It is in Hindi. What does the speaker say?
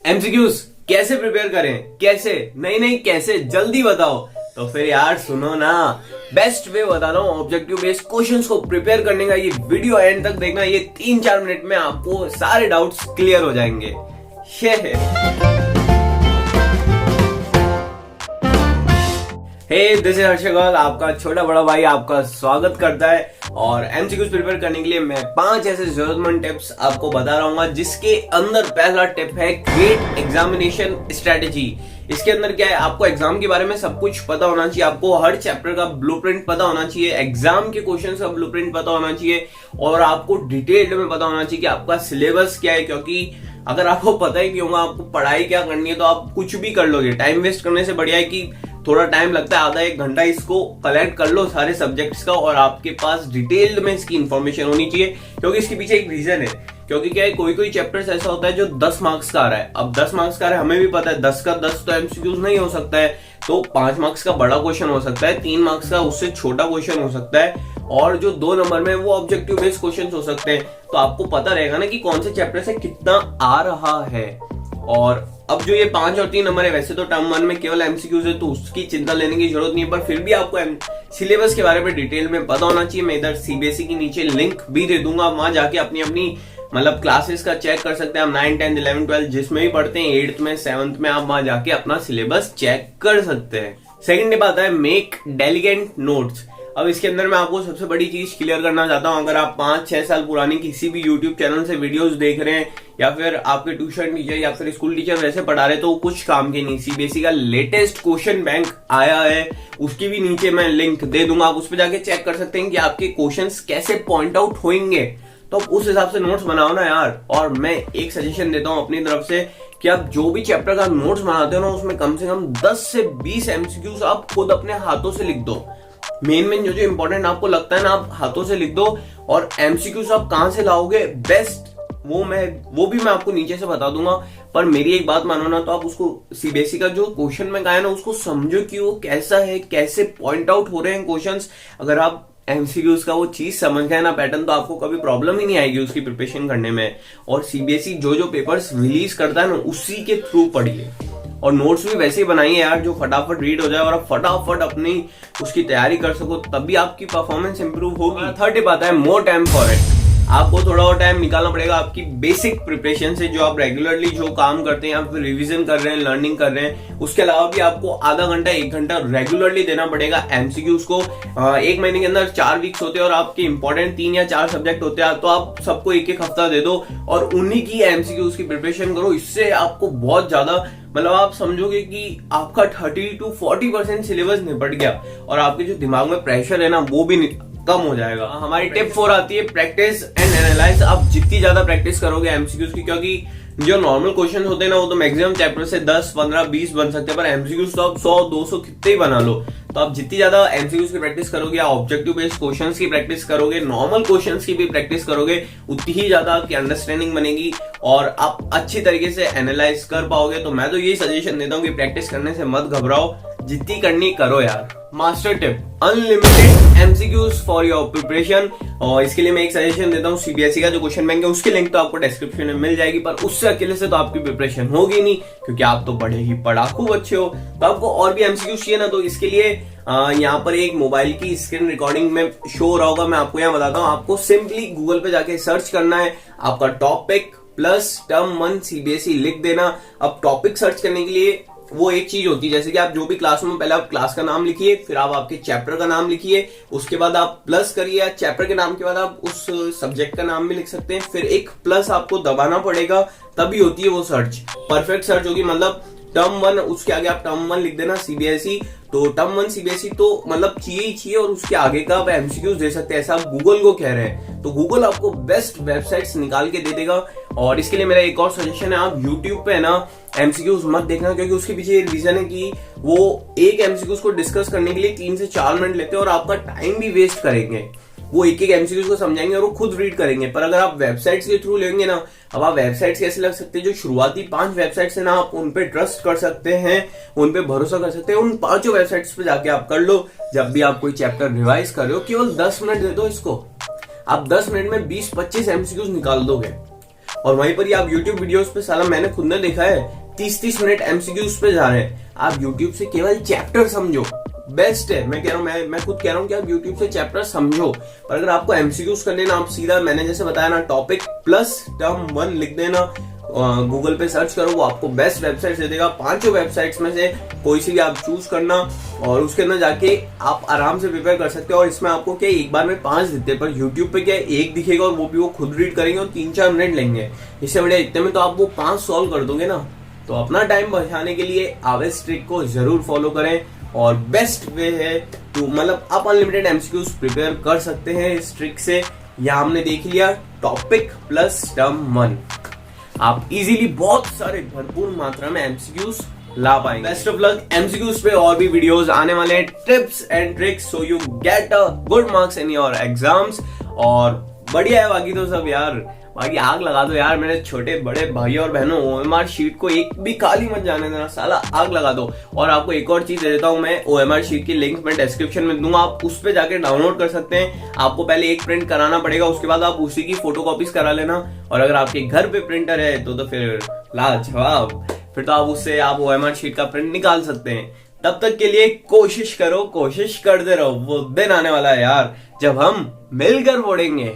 एमसीक्यूज कैसे प्रिपेयर करें, कैसे नहीं कैसे जल्दी बताओ। तो फिर यार सुनो ना, बेस्ट वे बता रहा हूँ ऑब्जेक्टिव बेस्ड क्वेश्चंस को प्रिपेयर करने का। ये वीडियो एंड तक देखना, ये 3-4 मिनट में आपको सारे डाउट्स क्लियर हो जाएंगे। दिस इज हर्ष अग्रवाल, आपका छोटा बड़ा भाई आपका स्वागत करता है। और एमसीक्यूज प्रिपेयर करने के लिए मैं 5 ऐसे जरूरतमंद टिप्स आपको बता रहा हूँ, जिसके अंदर पहला टिप है क्रिएट एग्जामिनेशन स्ट्रेटेजी। इसके अंदर क्या है, आपको एग्जाम के बारे में सब कुछ पता होना चाहिए, आपको हर चैप्टर का ब्लूप्रिंट पता होना चाहिए, एग्जाम के क्वेश्चन का ब्लूप्रिंट पता होना चाहिए, और आपको डिटेल में पता होना चाहिए कि आपका सिलेबस क्या है। क्योंकि अगर आपको पता ही नहीं होगा आपको पढ़ाई क्या करनी है, तो आप कुछ भी कर लोगे। टाइम वेस्ट करने से बढ़िया है कि थोड़ा टाइम लगता है, आधा 1 घंटा, इसको कलेक्ट कर लो सारे सब्जेक्ट्स का, और आपके पास डिटेल्ड में इसकी इंफॉर्मेशन होनी चाहिए। क्योंकि इसके पीछे एक रीजन है, क्योंकि क्या है, कोई चैप्टर्स ऐसा होता है जो 10 मार्क्स का आ रहा है। अब 10 मार्क्स का आ रहा है, हमें भी पता है 10 का 10 तो एमसीक्यूज नहीं हो सकता है, तो 5 मार्क्स का बड़ा क्वेश्चन हो सकता है, 3 मार्क्स का उससे छोटा क्वेश्चन हो सकता है, और जो 2 नंबर में वो ऑब्जेक्टिव बेस्ड क्वेश्चन हो सकते हैं। तो आपको पता रहेगा ना कि कौन से चैप्टर से कितना आ रहा है। और अब जो ये 5 और 3 नंबर है, वैसे तो टर्म 1 में केवल एमसीक्यूज है, तो उसकी चिंता लेने की जरूरत नहीं है, पर फिर भी आपको सिलेबस के बारे में डिटेल में पता होना चाहिए। मैं इधर सीबीएसई की नीचे लिंक भी दे दूंगा, आप वहां जाके अपनी मतलब क्लासेस का चेक कर सकते हैं। आप 9, 10, 11, 12 जिसमें भी पढ़ते हैं, 8th में 7th में, आप वहां जाके अपना सिलेबस चेक कर सकते हैं। सेकंड टिप आता है मेक डेलीगेंट नोट्स। अब इसके अंदर मैं आपको सबसे बड़ी चीज क्लियर करना चाहता हूं, अगर आप 5-6 साल पुरानी किसी भी यूट्यूब चैनल से वीडियोस देख रहे हैं, या फिर आपके ट्यूशन टीचर या फिर स्कूल टीचर वैसे पढ़ा रहे, तो कुछ काम के नहीं। सीबीएसई का लेटेस्ट क्वेश्चन बैंक आया है, उसकी भी नीचे मैं लिंक दे दूंगा, आप उस पर जाके चेक कर सकते हैं कि आपके क्वेश्चंस कैसे पॉइंट आउट होंगे। तो उस हिसाब से नोट्स बनाओ ना यार। और मैं एक सजेशन देता हूं अपनी तरफ से कि आप जो भी चैप्टर का नोट्स बनाते हो ना, उसमें कम से कम 10 से 20 एमसीक्यूज आप खुद अपने हाथों से लिख दो। मेन जो इंपॉर्टेंट आपको लगता है ना, आप हाथों से लिख दो। और एमसीक्यूज आप कहां से लाओगे बेस्ट, वो भी मैं आपको नीचे से बता दूंगा। पर मेरी एक बात मानो ना, तो आप उसको सीबीएसई का जो क्वेश्चन में कहा है ना, उसको समझो कि वो कैसा है, कैसे पॉइंट आउट हो रहे हैं क्वेश्चंस। अगर आप एमसीक्यूज का वो चीज समझ गए ना, पैटर्न, तो आपको कभी प्रॉब्लम ही नहीं आएगी उसकी प्रिपरेशन करने में। और सीबीएसई जो पेपर्स रिलीज करता है ना, उसी के थ्रू पढ़िए। और नोट्स भी वैसे ही बनाइए यार, जो फटाफट रीड हो जाए और आप फटाफट अपनी उसकी तैयारी कर सको, तभी आपकी परफॉर्मेंस इंप्रूव होगी। थर्ड टिप आता है मोर टाइम फॉर इट। आपको थोड़ा और टाइम निकालना पड़ेगा आपकी बेसिक प्रिपरेशन से, जो आप रेगुलरली जो काम करते हैं, आप रिवीजन कर रहे हैं, लर्निंग कर रहे हैं, उसके अलावा भी आपको आधा घंटा 1 घंटा रेगुलरली देना पड़ेगा एमसीक्यूज को। 1 महीने के अंदर 4 वीक्स होते हैं, और आपके इंपॉर्टेंट 3 या 4 सब्जेक्ट होते हैं, तो आप सबको 1-1 हफ्ता दे दो और उन्हीं की एमसीक्यूज की प्रिपरेशन करो। इससे आपको बहुत ज्यादा, मतलब आप समझोगे कि आपका 30 to 40% सिलेबस निपट गया, और आपके जो दिमाग में प्रेशर है ना, वो भी कम हो जाएगा। हमारी टिप 4 आती है प्रैक्टिस एंड एनालाइज। आप जितनी ज्यादा प्रैक्टिस करोगे एमसीक्यूज की, क्योंकि जो नॉर्मल क्वेश्चन होते हैं ना, वो तो मैक्सिमम चैप्टर से 10, 15, 20 बन सकते हैं, पर एमसीक्यूज तो आप 100, 200 कितने ही बना लो। तो आप जितनी ज्यादा एमसीक्यूज की प्रैक्टिस करोगे, या ऑब्जेक्टिव बेस्ड क्वेश्चंस की प्रैक्टिस करोगे, नॉर्मल क्वेश्चंस की भी प्रैक्टिस करोगे, उतनी ही ज्यादा आपकी अंडरस्टैंडिंग बनेगी और आप अच्छी तरीके से एनालाइज कर पाओगे। तो मैं तो यही सजेशन देता हूँ कि प्रैक्टिस करने से मत घबराओ, जितनी करनी करो यार। Master tip, unlimited MCQs for your preparation. और इसके लिए मैं एक सजेशन देता हूँ, सीबीएसई का जो क्वेश्चन बैंक है, उसकी लिंक तो आपको डिस्क्रिप्शन में मिल जाएगी, पर उससे अकेले से तो आपकी प्रिपरेशन होगी नहीं, क्योंकि आप तो बड़े ही पढ़ाकू बच्चे हो। तो आपको और भी एमसीक्यूज चाहिए ना, तो इसके लिए यहाँ पर एक मोबाइल की स्क्रीन रिकॉर्डिंग में शो हो रहा होगा, मैं आपको यहाँ बताता हूँ। आपको सिंपली गूगल पे जाके सर्च करना है, आपका टॉपिक प्लस टर्म 1 सीबीएसई लिख देना। अब टॉपिक सर्च करने के लिए वो एक चीज होती है, जैसे कि आप जो भी क्लास में, पहले आप क्लास का नाम लिखिए, फिर आप आपके चैप्टर का नाम लिखिए, उसके बाद आप प्लस करिए, चैप्टर के नाम के बाद आप उस सब्जेक्ट का नाम भी लिख सकते हैं, फिर एक प्लस आपको दबाना पड़ेगा, तभी होती है वो सर्च, परफेक्ट सर्च होगी। मतलब टर्म 1, उसके आगे आप टर्म 1 लिख देना सीबीएसई, तो टर्म 1 सीबीएसई तो मतलब चाहिए ही चाहिए, और उसके आगे का आप एमसीक्यूज दे सकते हैं, ऐसा आप गूगल को कह रहे हैं। तो गूगल आपको बेस्ट वेबसाइट्स निकाल के दे देगा। और इसके लिए मेरा एक और सजेशन है, आप यूट्यूब पे ना एमसीक्यूज मत देखना, क्योंकि उसके पीछे एक रीजन है कि वो एक एमसीक्यूज को डिस्कस करने के लिए 3 से 4 मिनट लेते हैं, और आपका टाइम भी वेस्ट करेंगे। वो एक एमसीक्यूज को समझाएंगे और वो खुद रीड करेंगे। पर अगर आप वेबसाइट्स के थ्रू लेंगे ना, अब आप वेबसाइट्स कैसे लग सकते हैं, जो शुरुआती 5 वेबसाइट्स है ना, आप उन पे ट्रस्ट कर सकते हैं, उन पे भरोसा कर सकते हैं। उन 5 वेबसाइट्स पे जाके आप कर लो। जब भी आप कोई चैप्टर रिवाइज कर रहे हो, केवल 10 मिनट दे दो इसको, आप 10 मिनट में 20-25 एमसीक्यूज निकाल दोगे। और वहीं पर ही आप यूट्यूब वीडियोस पे साला मैंने खुद ने देखा है 30-30 मिनट एमसीक्यूज पे जा रहे हैं। आप यूट्यूब से केवल चैप्टर समझो, बेस्ट है। मैं कह रहा हूँ, मैं खुद कह रहा हूँ कि आप यूट्यूब से चैप्टर समझो, पर अगर आपको एमसीक्यूज करने ना, आप सीधा मैंने जैसे बताया ना, टॉपिक प्लस टर्म 1 लिख देना, गूगल पे सर्च करो, वो आपको बेस्ट वेबसाइट दे देगा। 5 वेबसाइट्स में से कोई सी भी आप चूज करना और उसके अंदर जाके आप आराम से प्रिपेयर कर सकते हो। और इसमें आपको क्या एक बार में 5 दिखते हैं, पर यूट्यूब पे क्या एक दिखेगा और वो भी वो खुद रीड करेंगे और 3-4 मिनट लेंगे। इससे बढ़िया इतने में तो आप वो 5 सॉल्व कर दोगे ना। तो अपना टाइम बचाने के लिए आप इस ट्रिक को जरूर फॉलो करें और बेस्ट वे है तो मतलब आप अनलिमिटेड एमसीक्यूज प्रिपेयर कर सकते हैं इस ट्रिक से। यहाँ हमने देख लिया टॉपिक प्लस टर्म 1, आप इजीली बहुत सारे भरपूर मात्रा में एमसीक्यूज ला पाएंगे। Best of luck. एमसीक्यूज पे और भी वीडियोस आने वाले हैं, tips and tricks, so you get a good marks in your exams. और बढ़िया है बाकी तो सब यार, बाकी आग लगा दो यार मेरे छोटे बड़े भाई और बहनों। ओएमआर शीट को एक भी खाली मत जाने देना, साला आग लगा दो। और आपको एक और चीज दे देता हूं मैं, ओएमआर शीट की लिंक मैं डिस्क्रिप्शन में दूंगा, आप उस पे जाके डाउनलोड कर सकते हैं। आपको पहले एक प्रिंट कराना पड़ेगा, उसके बाद आप उसी की फोटोकॉपीज करा लेना। और अगर आपके घर पे प्रिंटर है तो फिर लाजवाब, फिर तो आप उससे आप ओएमआर शीट का प्रिंट निकाल सकते हैं। तब तक के लिए कोशिश करो, कोशिश करते रहो, वो दिन आने वाला है यार जब हम मिलकर पढ़ेंगे।